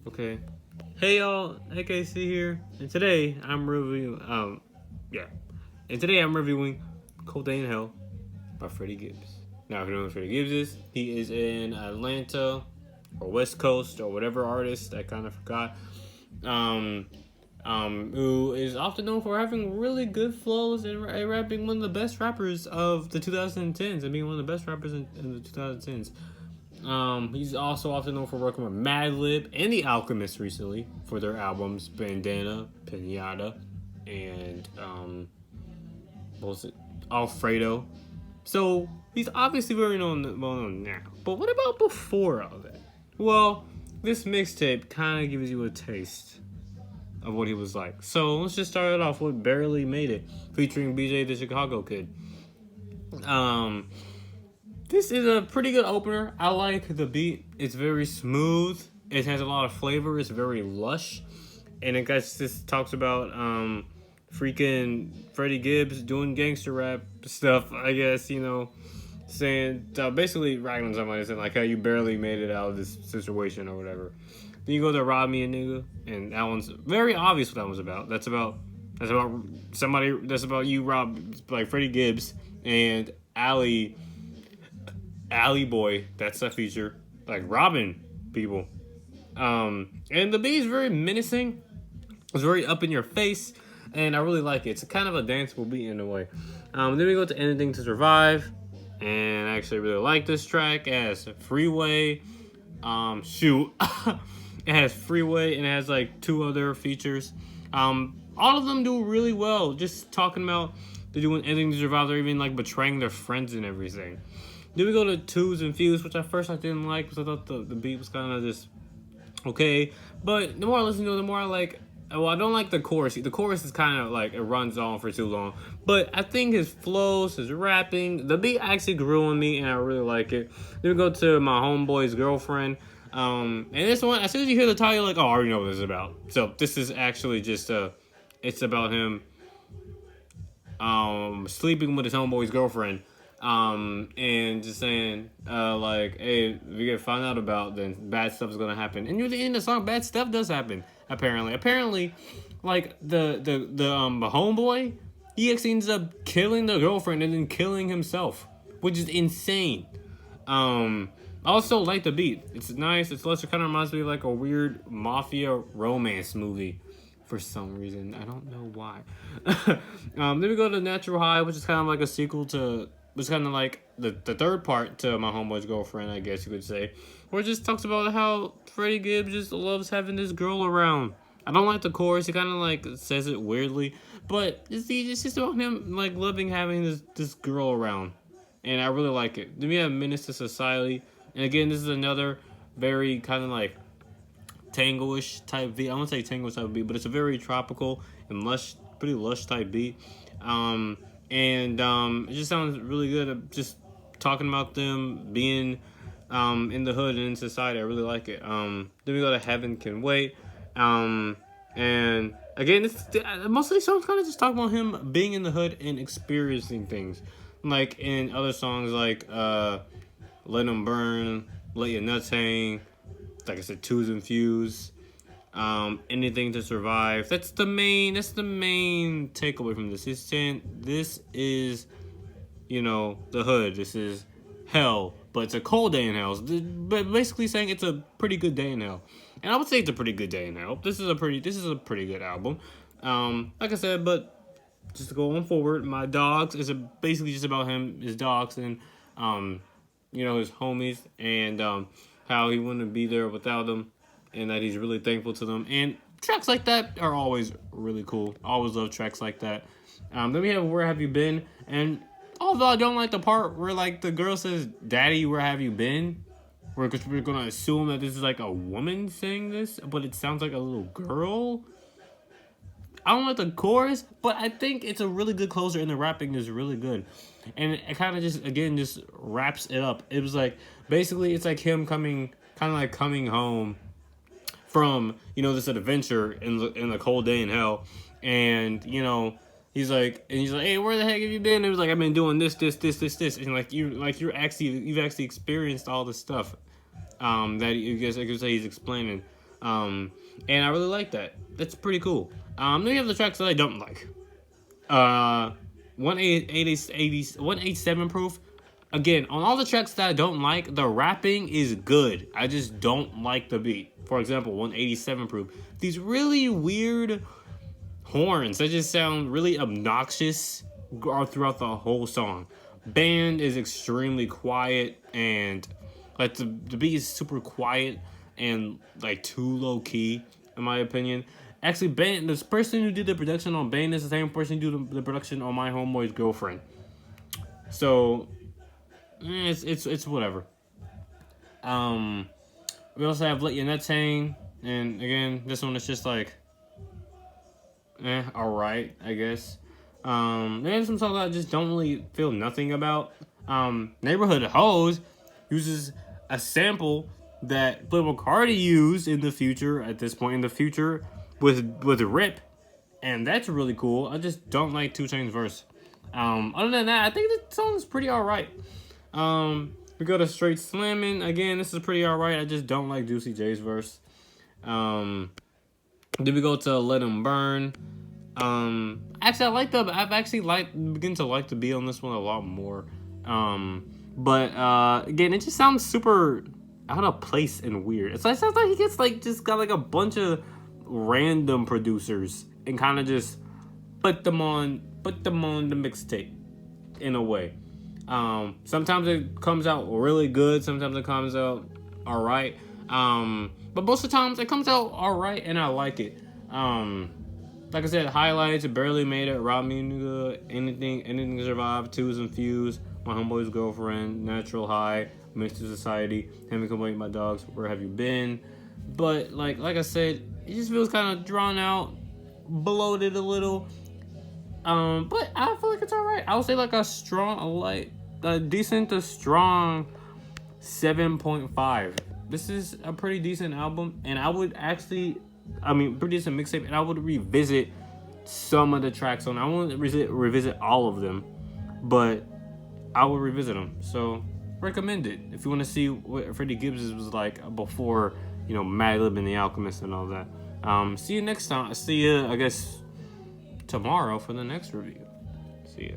Okay. Hey y'all, AKC here, and today I'm reviewing and today I'm reviewing Codeine Hell by Freddie Gibbs. Now, if you know who Freddie Gibbs is, he is in Atlanta or West Coast or whatever artist I kind of forgot. Who is often known for having really good flows and rapping one of the best rappers of the 2010s and being one of the best rappers in the 2010s. He's also often known for working with Madlib and The Alchemist recently for their albums Bandana, Pinata, and what was it? Alfredo. So he's obviously very well known now. But what about before all that? Well, this mixtape kind of gives you a taste of what he was like. So let's just start it off with Barely Made It, featuring BJ the Chicago Kid. This is a pretty good opener. I like the beat. It's very smooth. It has a lot of flavor. It's very lush. And it just talks about freaking Freddie Gibbs doing gangster rap stuff, I guess, saying, basically ragging on somebody, saying like how you barely made it out of this situation or whatever. Then you go to Rob Me a Nigga, and that one's very obvious what that one's about. That's about somebody, that's about you, Rob, like Freddie Gibbs and Alley Boy. That's a feature, like robbing people. And the beat is very menacing. It's very up in your face, and I really like it. It's kind of a danceable beat in a way. Then we go to Anything to Survive, and I actually really like this track. It has Freeway. It has Freeway, and it has like two other features. All of them do really well. Just talking about they're doing Anything to Survive. They're even like betraying their friends and everything. Then we go to Twos and Fuse, which at first I didn't like because I thought the beat was kind of just okay. But the more I listen to it, the more I like. Well, I don't like the chorus. The chorus is kind of like it runs on for too long. But I think his flows, his rapping, the beat actually grew on me, and I really like it. Then we go to My Homeboy's Girlfriend. And this one, as soon as you hear the title, you're like, oh, I already know what this is about. So this is actually just it's about him sleeping with his homeboy's girlfriend. And just saying, like, hey, if you get found out about, then bad stuff is gonna happen. And near the end of the song, bad stuff does happen. Apparently, like the homeboy, he actually ends up killing the girlfriend and then killing himself, which is insane. I also like the beat. It's nice. It's lush. It kind of reminds me of like a weird mafia romance movie. For some reason, I don't know why. Then we go to Natural High, which is kind of like a sequel to. It's kind of like the third part to My Homeboy's Girlfriend, I guess you could say. Where it just talks about how Freddie Gibbs just loves having this girl around. I don't like the chorus. He kind of like says it weirdly. But it's just about him like loving having this girl around. And I really like it. Then we have Menace to Society. And again, this is another very kind of like tango-ish type beat. I won't say tango type beat, but it's a very tropical and lush, pretty lush type beat. And it just sounds really good. Just talking about them being in the hood and in society. I really like it. Then we go to Heaven Can Wait. And again, most of these songs kind of just talk about him being in the hood and experiencing things. Like in other songs like Let 'Em Burn, Let Your Nuts Hang, like I said, Twos and Fuse. Anything to Survive. That's the main takeaway from this. This is, the hood. This is hell, but it's a cold day in hell. But basically saying it's a pretty good day in hell. And I would say it's a pretty good day in hell. This is a pretty good album. Like I said, but just to go on forward, My Dawgz is basically just about him, his dogs, and his homies, and how he wouldn't be there without them. And that he's really thankful to them. And tracks like that are always really cool. I always love tracks like that. Then we have Where Have You Been? And although I don't like the part where like the girl says, Daddy, where have you been? Because we're going to assume that this is like a woman saying this. But it sounds like a little girl. I don't like the chorus. But I think it's a really good closer. And the rapping is really good. And it kind of just wraps it up. It was like, basically it's like him coming home from this adventure in the cold day in hell, and he's like, hey, where the heck have you been? And he was like, I've been doing this, and you've actually experienced all this stuff, that I could say he's explaining, And I really like that. That's pretty cool. Then you have the tracks that I don't like. 187 proof. Again, on all the tracks that I don't like, the rapping is good. I just don't like the beat. For example, 187 proof. These really weird horns that just sound really obnoxious all throughout the whole song. Band is extremely quiet, and like the beat is super quiet and like too low key, in my opinion. Actually, Band, this person who did the production on Band is the same person who did the production on My Homeboy's Girlfriend. So it's whatever. We also have Let Your Nuts Hang, and again, this one is just like, alright, I guess. There's some songs I just don't really feel nothing about. Neighborhood Hoes uses a sample that Playboy Cardi used in the future, at this point in the future, with Rip, and that's really cool. I just don't like 2 Chainz verse. Other than that, I think the song's pretty alright. We go to Straight Slammin'. Again, this is pretty alright. I just don't like Juicy J's verse. Then we go to Let 'Em Burn. Actually, I've actually begin to like the beat on this one a lot more. But again, it just sounds super out of place and weird. It sounds like he gets like just got like a bunch of random producers and kind of just put them on the mixtape in a way. Sometimes it comes out really good, sometimes it comes out alright. But most of the times it comes out alright and I like it. Like I said, highlights, Barely Made It, Rob Me Nigga, Anything Survive, Twos and Fuse, My Homeboy's Girlfriend, Natural High, Mixed to Society, Haven't Complained My Dogs, Where Have You Been? But like I said, it just feels kind of drawn out, bloated a little. But I feel like it's alright. I would say like a decent to strong 7.5. This is a pretty decent album, and I would actually, pretty decent mixtape, and I would revisit some of the tracks on. I won't revisit all of them, but I will revisit them. So recommend it if you want to see what Freddie Gibbs was like before, Madlib and The Alchemist and all that. See you next time. See you, I guess, tomorrow for the next review. See ya.